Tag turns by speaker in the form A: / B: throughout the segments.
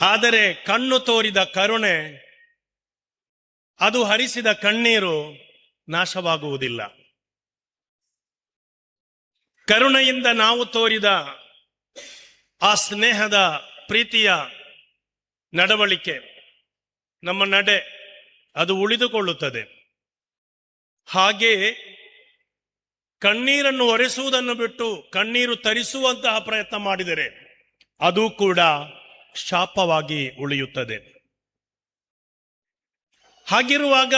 A: ಆದರೆ ಕಣ್ಣು ತೋರಿದ ಕರುಣೆ, ಅದು ಹರಿಸಿದ ಕಣ್ಣೀರು ನಾಶವಾಗುವುದಿಲ್ಲ. ಕರುಣೆಯಿಂದ ನಾವು ತೋರಿದ ಆ ಸ್ನೇಹದ ಪ್ರೀತಿಯ ನಡವಳಿಕೆ, ನಮ್ಮ ನಡೆ, ಅದು ಉಳಿದುಕೊಳ್ಳುತ್ತದೆ. ಹಾಗೆಯೇ ಕಣ್ಣೀರನ್ನು ಒರೆಸುವುದನ್ನು ಬಿಟ್ಟು ಕಣ್ಣೀರು ತರಿಸುವಂತಹ ಪ್ರಯತ್ನ ಮಾಡಿದರೆ ಅದು ಕೂಡ ಶಾಪವಾಗಿ ಉಳಿಯುತ್ತದೆ. ಹಾಗಿರುವಾಗ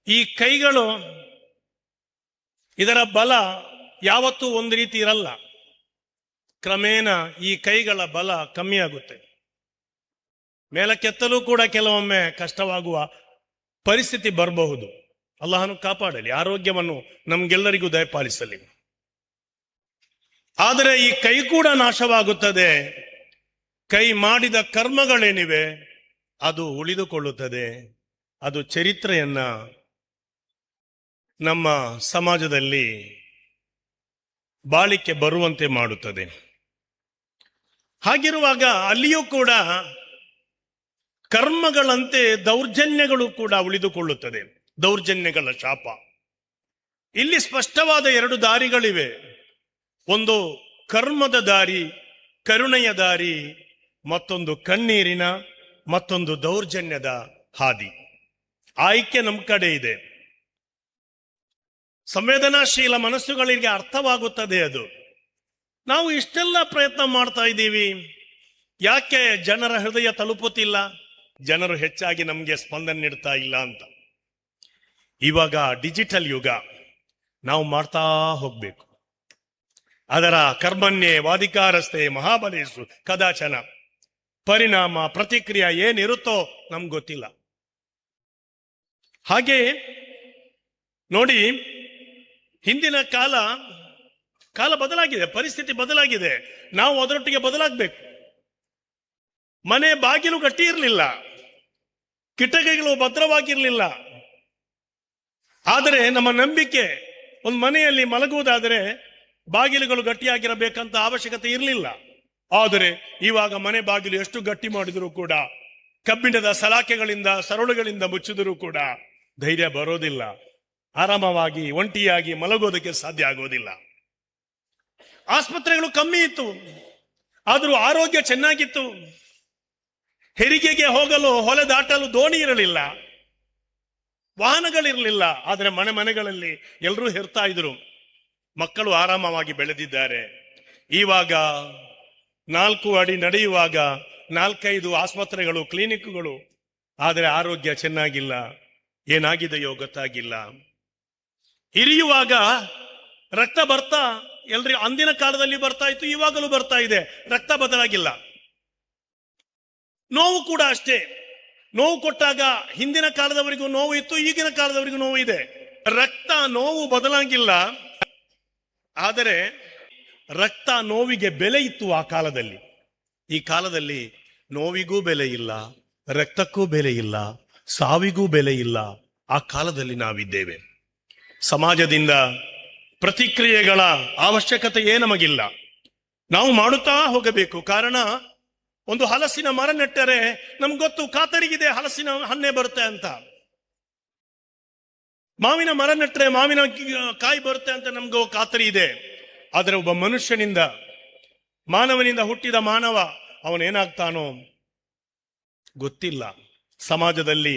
A: ಈ ಕೈಗಳು, ಇದರ ಬಲ ಯಾವತ್ತೂ ಒಂದು ರೀತಿ ಇರಲ್ಲ. ಕ್ರಮೇಣ ಈ ಕೈಗಳ ಬಲ ಕಮ್ಮಿಯಾಗುತ್ತೆ. ಮೇಲಕ್ಕೆತ್ತಲೂ ಕೂಡ ಕೆಲವೊಮ್ಮೆ ಕಷ್ಟವಾಗುವ ಪರಿಸ್ಥಿತಿ ಬರಬಹುದು. ಅಲ್ಲಾಹನು ಕಾಪಾಡಲಿ, ಆರೋಗ್ಯವನ್ನು ನಮಗೆಲ್ಲರಿಗೂ ದಯಪಾಲಿಸಲಿ. ಆದರೆ ಈ ಕೈ ಕೂಡ ನಾಶವಾಗುತ್ತದೆ. ಕೈ ಮಾಡಿದ ಕರ್ಮಗಳೇನಿವೆ ಅದು ಉಳಿದುಕೊಳ್ಳುತ್ತದೆ. ಅದು ಚರಿತ್ರೆಯನ್ನ ನಮ್ಮ ಸಮಾಜದಲ್ಲಿ ಬಾಳಿಕೆ ಬರುವಂತೆ ಮಾಡುತ್ತದೆ. ಹಾಗಿರುವಾಗ ಅಲ್ಲಿಯೂ ಕೂಡ ಕರ್ಮಗಳಂತೆ ದೌರ್ಜನ್ಯಗಳು ಕೂಡ ಉಳಿದುಕೊಳ್ಳುತ್ತದೆ. ದೌರ್ಜನ್ಯಗಳ ಶಾಪ. ಇಲ್ಲಿ ಸ್ಪಷ್ಟವಾದ ಎರಡು ದಾರಿಗಳಿವೆ. ಒಂದು ಕರ್ಮದ ದಾರಿ, ಕರುಣೆಯ ದಾರಿ, ಮತ್ತೊಂದು ಕಣ್ಣೀರಿನ, ಮತ್ತೊಂದು ದೌರ್ಜನ್ಯದ ಹಾದಿ. ಆಯ್ಕೆ ನಮ್ಮ ಕಡೆ ಇದೆ. ಸಂವೇದನಾಶೀಲ ಮನಸ್ಸುಗಳಿಗೆ ಅರ್ಥವಾಗುತ್ತದೆ ಅದು. ನಾವು ಇಷ್ಟೆಲ್ಲ ಪ್ರಯತ್ನ ಮಾಡ್ತಾ ಇದ್ದೀವಿ, ಯಾಕೆ ಜನರ ಹೃದಯ ತಲುಪುತ್ತಿಲ್ಲ, ಜನರು ಹೆಚ್ಚಾಗಿ ನಮಗೆ ಸ್ಪಂದನೆ ನೀಡ್ತಾ ಇಲ್ಲ ಅಂತ. ಇವಾಗ ಡಿಜಿಟಲ್ ಯುಗ, ನಾವು ಮಾಡ್ತಾ ಹೋಗ್ಬೇಕು. ಅದರ ಕರ್ಮಣ್ಯೇ ವಾಧಿಕಾರಸ್ಥೆ ಮಹಾಬಲೇಶು ಕದಾಚನ, ಪರಿಣಾಮ ಪ್ರತಿಕ್ರಿಯೆ ಏನಿರುತ್ತೋ ನಮ್ಗೆ ಗೊತ್ತಿಲ್ಲ. ಹಾಗೆ ನೋಡಿ, ಹಿಂದಿನ ಕಾಲ ಬದಲಾಗಿದೆ, ಪರಿಸ್ಥಿತಿ ಬದಲಾಗಿದೆ. ನಾವು ಅದರೊಟ್ಟಿಗೆ ಬದಲಾಗಬೇಕು. ಮನೆ ಬಾಗಿಲು ಗಟ್ಟಿ ಇರಲಿಲ್ಲ, ಕಿಟಕಿಗಳು ಭದ್ರವಾಗಿರಲಿಲ್ಲ. ಆದರೆ ನಮ್ಮ ನಂಬಿಕೆ, ಒಂದು ಮನೆಯಲ್ಲಿ ಮಲಗುವುದಾದರೆ ಬಾಗಿಲುಗಳು ಗಟ್ಟಿಯಾಗಿರಬೇಕಂತ ಅವಶ್ಯಕತೆ ಇರಲಿಲ್ಲ. ಆದರೆ ಇವಾಗ ಮನೆ ಬಾಗಿಲು ಎಷ್ಟು ಗಟ್ಟಿ ಮಾಡಿದರೂ ಕೂಡ, ಕಬ್ಬಿಣದ ಸಲಾಕೆಗಳಿಂದ ಸರಳುಗಳಿಂದ ಮುಚ್ಚಿದರೂ ಕೂಡ ಧೈರ್ಯ ಬರೋದಿಲ್ಲ. ಆರಾಮವಾಗಿ ಒಂಟಿಯಾಗಿ ಮಲಗೋದಕ್ಕೆ ಸಾಧ್ಯ ಆಗೋದಿಲ್ಲ. ಆಸ್ಪತ್ರೆಗಳು ಕಮ್ಮಿ ಇತ್ತು, ಆದರೂ ಆರೋಗ್ಯ ಚೆನ್ನಾಗಿತ್ತು. ಹೆರಿಗೆಗೆ ಹೋಗಲು, ಹೊಲೆ ದಾಟಲು ದೋಣಿ ಇರಲಿಲ್ಲ, ವಾಹನಗಳಿರಲಿಲ್ಲ. ಆದರೆ ಮನೆಗಳಲ್ಲಿ ಎಲ್ಲರೂ ಹೆರ್ತಾ ಇದ್ರು. ಮಕ್ಕಳು ಆರಾಮವಾಗಿ ಬೆಳೆದಿದ್ದಾರೆ. ಇವಾಗ 4 ಅಡಿ ನಡೆಯುವಾಗ 4-5 ಆಸ್ಪತ್ರೆಗಳು, ಕ್ಲಿನಿಕ್ಗಳು. ಆದರೆ ಆರೋಗ್ಯ ಚೆನ್ನಾಗಿಲ್ಲ. ಏನಾಗಿದೆಯೋ ಗೊತ್ತಾಗಿಲ್ಲ. ಹಿರಿಯುವಾಗ ರಕ್ತ ಬರ್ತಾ ಎಲ್ರಿ ಅಂದಿನ ಕಾಲದಲ್ಲಿ ಬರ್ತಾ ಇತ್ತು, ಇವಾಗಲೂ ಬರ್ತಾ ಇದೆ. ರಕ್ತ ಬದಲಾಗಿಲ್ಲ. ನೋವು ಕೂಡ ಅಷ್ಟೇ. ನೋವು ಕೊಟ್ಟಾಗ ಹಿಂದಿನ ಕಾಲದವರಿಗೂ ನೋವು ಇತ್ತು, ಈಗಿನ ಕಾಲದವರಿಗೂ ನೋವು ಇದೆ. ರಕ್ತ ನೋವು ಬದಲಾಗಿಲ್ಲ. ಆದರೆ ರಕ್ತ ನೋವಿಗೆ ಬೆಲೆ ಇತ್ತು ಆ ಕಾಲದಲ್ಲಿ. ಈ ಕಾಲದಲ್ಲಿ ನೋವಿಗೂ ಬೆಲೆ ಇಲ್ಲ, ರಕ್ತಕ್ಕೂ ಬೆಲೆ ಇಲ್ಲ, ಸಾವಿಗೂ ಬೆಲೆ ಇಲ್ಲ. ಆ ಕಾಲದಲ್ಲಿ ನಾವಿದ್ದೇವೆ. ಸಮಾಜದಿಂದ ಪ್ರತಿಕ್ರಿಯೆಗಳ ಅವಶ್ಯಕತೆಯೇ ನಮಗಿಲ್ಲ. ನಾವು ಮಾಡುತ್ತಾ ಹೋಗಬೇಕು. ಕಾರಣ, ಒಂದು ಹಲಸಿನ ಮರ ನೆಟ್ಟರೆ ನಮ್ಗೆ ಗೊತ್ತು, ಕಾತರಿಗಿದೆ, ಹಲಸಿನ ಹಣ್ಣೆ ಬರುತ್ತೆ ಅಂತ. ಮಾವಿನ ಮರ ನೆಟ್ಟರೆ ಮಾವಿನ ಕಾಯಿ ಬರುತ್ತೆ ಅಂತ ನಮ್ಗೆ ಖಾತರಿ ಇದೆ. ಆದರೆ ಒಬ್ಬ ಮನುಷ್ಯನಿಂದ, ಮಾನವನಿಂದ ಹುಟ್ಟಿದ ಮಾನವ, ಅವನೇನಾಗ್ತಾನೋ ಗೊತ್ತಿಲ್ಲ. ಸಮಾಜದಲ್ಲಿ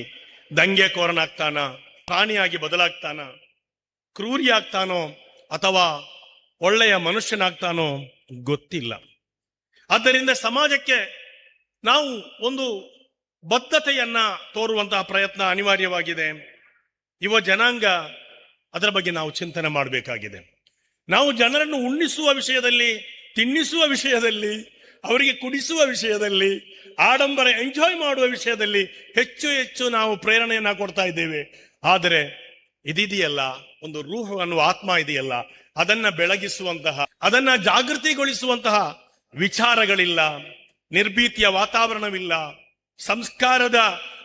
A: ದಂಗೆಕೋರನಾಗ್ತಾನ, ಪ್ರಾಣಿಯಾಗಿ ಬದಲಾಗ್ತಾನ, ಕ್ರೂರಿಯಾಗ್ತಾನೋ ಅಥವಾ ಒಳ್ಳೆಯ ಮನುಷ್ಯನಾಗ್ತಾನೋ ಗೊತ್ತಿಲ್ಲ. ಆದ್ದರಿಂದ ಸಮಾಜಕ್ಕೆ ನಾವು ಒಂದು ಬದ್ಧತೆಯನ್ನ ತೋರುವಂತಹ ಪ್ರಯತ್ನ ಅನಿವಾರ್ಯವಾಗಿದೆ. ಯುವ ಜನಾಂಗ ಅದರ ಬಗ್ಗೆ ನಾವು ಚಿಂತನೆ ಮಾಡಬೇಕಾಗಿದೆ. ನಾವು ಜನರನ್ನು ಉಣ್ಣಿಸುವ ವಿಷಯದಲ್ಲಿ, ತಿನ್ನಿಸುವ ವಿಷಯದಲ್ಲಿ, ಅವರಿಗೆ ಕುಡಿಸುವ ವಿಷಯದಲ್ಲಿ, ಆಡಂಬರ ಎಂಜಾಯ್ ಮಾಡುವ ವಿಷಯದಲ್ಲಿ ಹೆಚ್ಚು ನಾವು ಪ್ರೇರಣೆಯನ್ನ ಕೊಡ್ತಾ ಇದ್ದೇವೆ. ಆದರೆ ಇದಿದೆಯಲ್ಲ, ಒಂದು ರೂಹ ಅನ್ನುವ ಆತ್ಮ ಇದೆಯಲ್ಲ, ಅದನ್ನ ಬೆಳಗಿಸುವಂತಹ, ಅದನ್ನ ಜಾಗೃತಿಗೊಳಿಸುವಂತಹ ವಿಚಾರಗಳಿಲ್ಲ, ನಿರ್ಭೀತಿಯ ವಾತಾವರಣವಿಲ್ಲ, ಸಂಸ್ಕಾರದ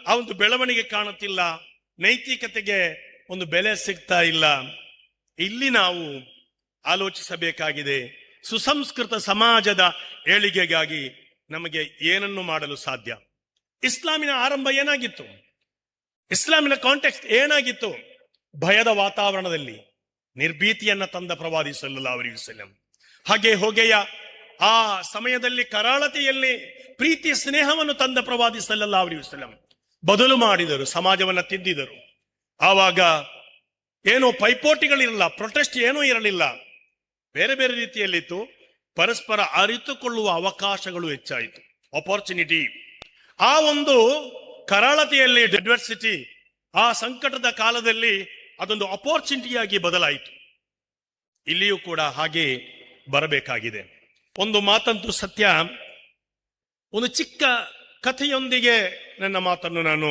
A: ಆ ಒಂದು ಬೆಳವಣಿಗೆ ಕಾಣುತ್ತಿಲ್ಲ, ನೈತಿಕತೆಗೆ ಒಂದು ಬೆಲೆ ಸಿಗ್ತಾ ಇಲ್ಲ. ಇಲ್ಲಿ ನಾವು ಆಲೋಚಿಸಬೇಕಾಗಿದೆ. ಸುಸಂಸ್ಕೃತ ಸಮಾಜದ ಏಳಿಗೆಗಾಗಿ ನಮಗೆ ಏನನ್ನು ಮಾಡಲು ಸಾಧ್ಯ? ಇಸ್ಲಾಮಿನ ಆರಂಭ ಏನಾಗಿತ್ತು? ಇಸ್ಲಾಮಿನ ಕಾಂಟೆಕ್ಸ್ಟ್ ಏನಾಗಿತ್ತು? ಭಯದ ವಾತಾವರಣದಲ್ಲಿ ನಿರ್ಭೀತಿಯನ್ನ ತಂದ ಪ್ರವಾದಿ ಸಲ್ಲಲ್ಲಾಹು ಅಲೈಹಿ ವಸಲ್ಲಂ. ಹಾಗೆ ಹೊಗೆಯ ಆ ಸಮಯದಲ್ಲಿ ಕರಾಳತೆಯಲ್ಲಿ ಪ್ರೀತಿ ಸ್ನೇಹವನ್ನು ತಂದ ಪ್ರವಾದಿ ಸಲ್ಲಲ್ಲಾಹು ಅಲೈಹಿ ವಸಲ್ಲಂ ಬದಲು ಮಾಡಿದರು, ಸಮಾಜವನ್ನ ತಿದ್ದಿದರು. ಆವಾಗ ಏನೋ ಪೈಪೋಟಿಗಳಿರಲಿಲ್ಲ, ಪ್ರೊಟೆಸ್ಟ್ ಏನೂ ಇರಲಿಲ್ಲ, ಬೇರೆ ಬೇರೆ ರೀತಿಯಲ್ಲಿತ್ತು. ಪರಸ್ಪರ ಅರಿತುಕೊಳ್ಳುವ ಅವಕಾಶಗಳು ಹೆಚ್ಚಾಯಿತು, ಅಪಾರ್ಚುನಿಟಿ. ಆ ಒಂದು ಕರಾಳತೆಯಲ್ಲಿ ಡೈವರ್ಸಿಟಿ, ಆ ಸಂಕಟದ ಕಾಲದಲ್ಲಿ ಅದೊಂದು ಅಪಾರ್ಚುನಿಟಿಯಾಗಿ ಬದಲಾಯಿತು. ಇಲ್ಲಿಯೂ ಕೂಡ ಹಾಗೆ ಬರಬೇಕಾಗಿದೆ. ಒಂದು ಮಾತಂತೂ ಸತ್ಯ. ಒಂದು ಚಿಕ್ಕ ಕಥೆಯೊಂದಿಗೆ ನನ್ನ ಮಾತನ್ನು ನಾನು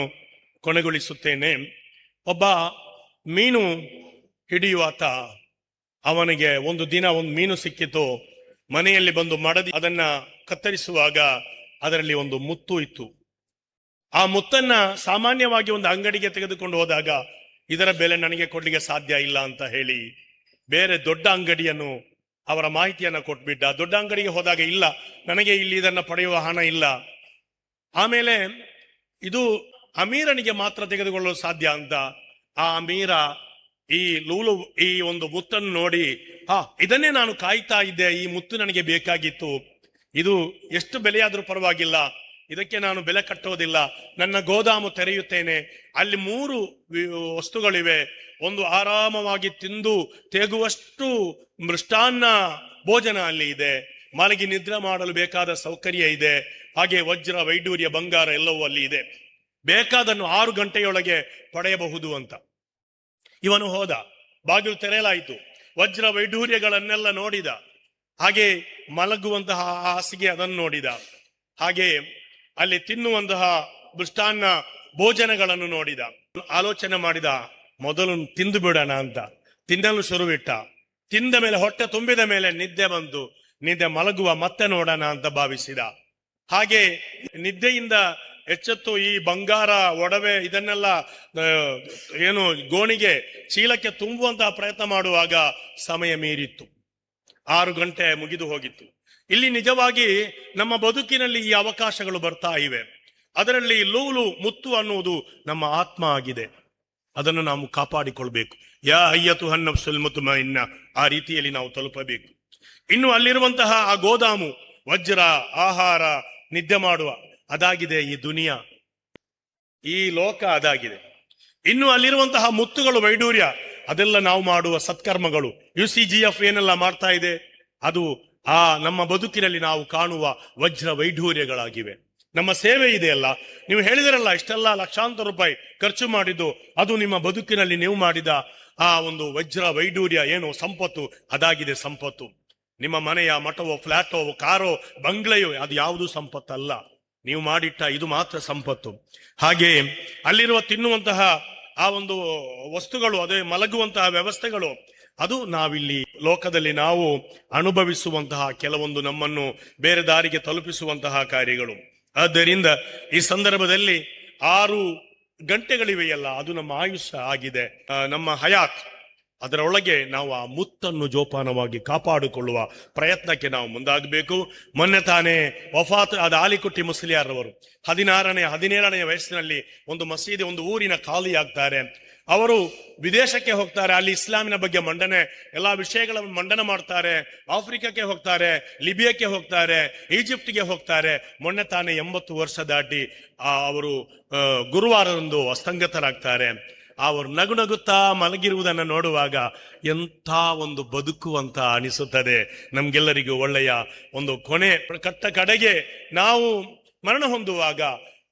A: ಕೊನೆಗೊಳಿಸುತ್ತೇನೆ. ಒಬ್ಬ ಮೀನು ಹಿಡಿಯುವಾತ, ಅವನಿಗೆ ಒಂದು ದಿನ ಒಂದು ಮೀನು ಸಿಕ್ಕಿತು. ಮನೆಯಲ್ಲಿ ಬಂದು ಮಡದಿ ಅದನ್ನ ಕತ್ತರಿಸುವಾಗ ಅದರಲ್ಲಿ ಒಂದು ಮುತ್ತು ಇತ್ತು. ಆ ಮುತ್ತನ್ನ ಸಾಮಾನ್ಯವಾಗಿ ಒಂದು ಅಂಗಡಿಗೆ ತೆಗೆದುಕೊಂಡು ಹೋದಾಗ ಇದರ ಬೆಲೆ ನನಗೆ ಕೊಡ್ಲಿಕ್ಕೆ ಸಾಧ್ಯ ಇಲ್ಲ ಅಂತ ಹೇಳಿ ಬೇರೆ ದೊಡ್ಡ ಅಂಗಡಿಯನ್ನು ಅವರ ಮಾಹಿತಿಯನ್ನ ಕೊಟ್ಬಿಟ್ಟ. ದೊಡ್ಡ ಅಂಗಡಿಗೆ ಹೋದಾಗ ಇಲ್ಲ, ನನಗೆ ಇಲ್ಲಿ ಇದನ್ನ ಪಡೆಯುವ ಹಣ ಇಲ್ಲ. ಆಮೇಲೆ ಇದು ಅಮೀರನಿಗೆ ಮಾತ್ರ ತೆಗೆದುಕೊಳ್ಳಲು ಸಾಧ್ಯ ಅಂತ ಆ ಅಮೀರ ಈ ಲೂಲು ಈ ಒಂದು ಮುತ್ತನ್ನು ನೋಡಿ, ಇದನ್ನೇ ನಾನು ಕಾಯ್ತಾ ಇದ್ದೆ, ಈ ಮುತ್ತು ನನಗೆ ಬೇಕಾಗಿತ್ತು, ಇದು ಎಷ್ಟು ಬೆಲೆಯಾದ್ರೂ ಪರವಾಗಿಲ್ಲ, ಇದಕ್ಕೆ ನಾನು ಬೆಲೆ ಕಟ್ಟೋದಿಲ್ಲ, ನನ್ನ ಗೋದಾಮು ತೆರೆಯುತ್ತೇನೆ, ಅಲ್ಲಿ 3 ವಸ್ತುಗಳಿವೆ, ಒಂದು ಆರಾಮವಾಗಿ ತಿಂದು ತೇಗುವಷ್ಟು ಮೃಷ್ಟಾನ್ನ ಭೋಜನ ಅಲ್ಲಿ ಇದೆ, ಮಲಗಿ ನಿದ್ರೆ ಮಾಡಲು ಬೇಕಾದ ಸೌಕರ್ಯ ಇದೆ, ಹಾಗೆ ವಜ್ರ ವೈಡೂರ್ಯ ಬಂಗಾರ ಎಲ್ಲವೂ ಅಲ್ಲಿ ಇದೆ, ಬೇಕಾದನ್ನು 6 ಗಂಟೆಯೊಳಗೆ ಪಡೆಯಬಹುದು ಅಂತ. ಇವನು ಹೋದ, ಬಾಗಿಲು ತೆರೆಯಲಾಯಿತು, ವಜ್ರ ವೈಡೂರ್ಯಗಳನ್ನೆಲ್ಲ ನೋಡಿದ, ಹಾಗೆ ಮಲಗುವಂತಹ ಹಾಸಿಗೆ ಅದನ್ನು ನೋಡಿದ, ಹಾಗೆ ಅಲ್ಲಿ ತಿನ್ನುವಂತಹ ಮೃಷ್ಟಾನ್ನ ಭೋಜನಗಳನ್ನು ನೋಡಿದ. ಆಲೋಚನೆ ಮಾಡಿದ, ಮೊದಲು ತಿಂದು ಬಿಡೋಣ ಅಂತ ತಿನ್ನಲು ಶುರುವಿಟ್ಟ. ತಿಂದ ಮೇಲೆ ಹೊಟ್ಟೆ ತುಂಬಿದ ಮೇಲೆ ನಿದ್ದೆ ಬಂತು, ನಿದ್ದೆ ಮಲಗುವ ಮತ್ತೆ ನೋಡೋಣ ಅಂತ ಭಾವಿಸಿದ. ಹಾಗೆ ನಿದ್ದೆಯಿಂದ ಎಚ್ಚೆತ್ತು ಈ ಬಂಗಾರ ಒಡವೆ ಇದನ್ನೆಲ್ಲ ಏನು ಗೋಣಿಗೆ ಚೀಲಕ್ಕೆ ತುಂಬುವಂತಹ ಪ್ರಯತ್ನ ಮಾಡುವಾಗ ಸಮಯ ಮೀರಿತ್ತು, 6 ಗಂಟೆ ಮುಗಿದು ಹೋಗಿತ್ತು. ಇಲ್ಲಿ ನಿಜವಾಗಿ ನಮ್ಮ ಬದುಕಿನಲ್ಲಿ ಈ ಅವಕಾಶಗಳು ಬರ್ತಾ ಇವೆ. ಅದರಲ್ಲಿ ಲೂಲು ಮುತ್ತು ಅನ್ನುವುದು ನಮ್ಮ ಆತ್ಮ ಆಗಿದೆ, ಅದನ್ನು ನಾವು ಕಾಪಾಡಿಕೊಳ್ಬೇಕು. ಯಾ ಅಯ್ಯತುಹನ್ ನಫ್ಸುಲ್ ಮುತ್ಮಇನ್ನ, ಆ ರೀತಿಯಲ್ಲಿ ನಾವು ತಲುಪಬೇಕು. ಇನ್ನು ಅಲ್ಲಿರುವಂತಹ ಆ ಗೋದಾಮು, ವಜ್ರ, ಆಹಾರ, ನಿದ್ದೆ ಮಾಡುವ ಅದಾಗಿದೆ ಈ ದುನಿಯಾ, ಈ ಲೋಕ ಅದಾಗಿದೆ. ಇನ್ನು ಅಲ್ಲಿರುವಂತಹ ಮುತ್ತುಗಳು, ವೈಡೂರ್ಯ, ಅದೆಲ್ಲ ನಾವು ಮಾಡುವ ಸತ್ಕರ್ಮಗಳು. UCGF ಏನೆಲ್ಲ ಮಾಡ್ತಾ ಇದೆ, ಅದು ಆ ನಮ್ಮ ಬದುಕಿನಲ್ಲಿ ನಾವು ಕಾಣುವ ವಜ್ರ ವೈಢೂರ್ಯಗಳಾಗಿವೆ. ನಮ್ಮ ಸೇವೆ ಇದೆಯಲ್ಲ, ನೀವು ಹೇಳಿದಿರಲ್ಲ ಇಷ್ಟೆಲ್ಲ ಲಕ್ಷಾಂತರ ರೂಪಾಯಿ ಖರ್ಚು ಮಾಡಿದ್ದು, ಅದು ನಿಮ್ಮ ಬದುಕಿನಲ್ಲಿ ನೀವು ಮಾಡಿದ ಆ ಒಂದು ವಜ್ರ ವೈಢೂರ್ಯ ಏನು ಸಂಪತ್ತು, ಅದಾಗಿದೆ ಸಂಪತ್ತು. ನಿಮ್ಮ ಮನೆಯ ಮಠವೋ, ಫ್ಲಾಟೋ, ಕಾರೋ, ಬಂಗ್ಲೆಯೋ, ಅದು ಯಾವುದು ಸಂಪತ್ತಲ್ಲ, ನೀವು ಮಾಡಿಟ್ಟ ಇದು ಮಾತ್ರ ಸಂಪತ್ತು. ಹಾಗೆ ಅಲ್ಲಿರುವ ತಿನ್ನುವಂತಹ ಆ ಒಂದು ವಸ್ತುಗಳು, ಅದೇ ಮಲಗುವಂತಹ ವ್ಯವಸ್ಥೆಗಳು, ಅದು ನಾವಿಲ್ಲಿ ಲೋಕದಲ್ಲಿ ನಾವು ಅನುಭವಿಸುವಂತಹ ಕೆಲವೊಂದು ನಮ್ಮನ್ನು ಬೇರೆ ದಾರಿಗೆ ತಲುಪಿಸುವಂತಹ ಕಾರ್ಯಗಳು. ಆದ್ದರಿಂದ ಈ ಸಂದರ್ಭದಲ್ಲಿ 6 ಗಂಟೆಗಳಿವೆಯಲ್ಲ, ಅದು ನಮ್ಮ ಆಯುಷ್ಯ ಆಗಿದೆ, ನಮ್ಮ ಹಯಾತ್. ಅದರೊಳಗೆ ನಾವು ಆ ಮುತ್ತನ್ನು ಜೋಪಾನವಾಗಿ ಕಾಪಾಡಿಕೊಳ್ಳುವ ಪ್ರಯತ್ನಕ್ಕೆ ನಾವು ಮುಂದಾಗಬೇಕು. ಮೊನ್ನೆ ತಾನೇ ವಫಾತ್ ಆದ ಆಲಿಕುಟ್ಟಿ ಮುಸ್ಲಿಯಾರ್ರವರು 16ನೇ 17ನೇ ವಯಸ್ಸಿನಲ್ಲಿ ಒಂದು ಮಸೀದಿ, ಒಂದು ಊರಿನ ಖಾಲಿಯಾಗ್ತಾರೆ. ಅವರು ವಿದೇಶಕ್ಕೆ ಹೋಗ್ತಾರೆ, ಅಲ್ಲಿ ಇಸ್ಲಾಮಿನ ಬಗ್ಗೆ ಮಂಡನೆ, ಎಲ್ಲಾ ವಿಷಯಗಳನ್ನು ಮಂಡನೆ ಮಾಡ್ತಾರೆ. ಆಫ್ರಿಕಾಕ್ಕೆ ಹೋಗ್ತಾರೆ, ಲಿಬಿಯಾಕ್ಕೆ ಹೋಗ್ತಾರೆ, ಈಜಿಪ್ಟ್ಗೆ ಹೋಗ್ತಾರೆ. ಮೊನ್ನೆ ತಾನೇ 80 ವರ್ಷ ದಾಟಿ ಅವರು ಗುರುವಾರದಂದು ಅಸ್ತಂಗತರಾಗ್ತಾರೆ. ಅವರು ನಗುನಗುತ್ತಾ ಮಲಗಿರುವುದನ್ನು ನೋಡುವಾಗ ಎಂಥ ಒಂದು ಬದುಕು ಅಂತ ಅನಿಸುತ್ತದೆ ನಮ್ಗೆಲ್ಲರಿಗೂ. ಒಳ್ಳೆಯ ಒಂದು ಕೊನೆ ಕಡೆಗೆ ನಾವು ಮರಣ ಹೊಂದುವಾಗ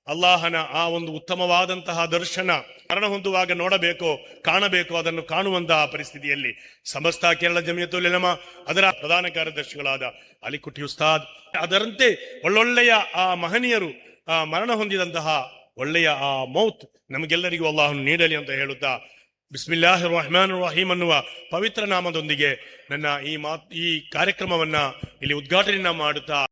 A: ಅಲ್ಲಾಹನ ಆ ಒಂದು ಉತ್ತಮವಾದಂತಹ ದರ್ಶನ ಮರಣ ಹೊಂದುವಾಗ ನೋಡಬೇಕು, ಕಾಣಬೇಕು. ಅದನ್ನು ಕಾಣುವಂತಹ ಪರಿಸ್ಥಿತಿಯಲ್ಲಿ ಸಮಸ್ತ ಕೇರಳ ಜಮಿಯತುಲ್ ಉಲಮಾ ಅದರ ಪ್ರಧಾನ ಕಾರ್ಯದರ್ಶಿಗಳಾದ ಅಲಿಕುಟ್ಟಿ ಉಸ್ತಾದ್, ಅದರಂತೆ ಒಳ್ಳೊಳ್ಳೆಯ ಆ ಮಹನೀಯರು ಮರಣ ಹೊಂದಿದಂತಹ ಒಳ್ಳೆಯ ಆ ಮೌತ್ ನಮಗೆಲ್ಲರಿಗೂ ಅಲ್ಲಾಹನು ನೀಡಲಿ ಅಂತ ಹೇಳುತ್ತಾ, ಬಿಸ್ಮಿಲ್ಲಾಹಿರ್ ರಹ್ಮಾನಿರ್ ರಹೀಮ್ ಅನ್ನುವ ಪವಿತ್ರ ನಾಮದೊಂದಿಗೆ ನನ್ನ ಈ ಕಾರ್ಯಕ್ರಮವನ್ನ ಇಲ್ಲಿ ಉದ್ಘಾಟನೆ ಮಾಡುತ್ತಾ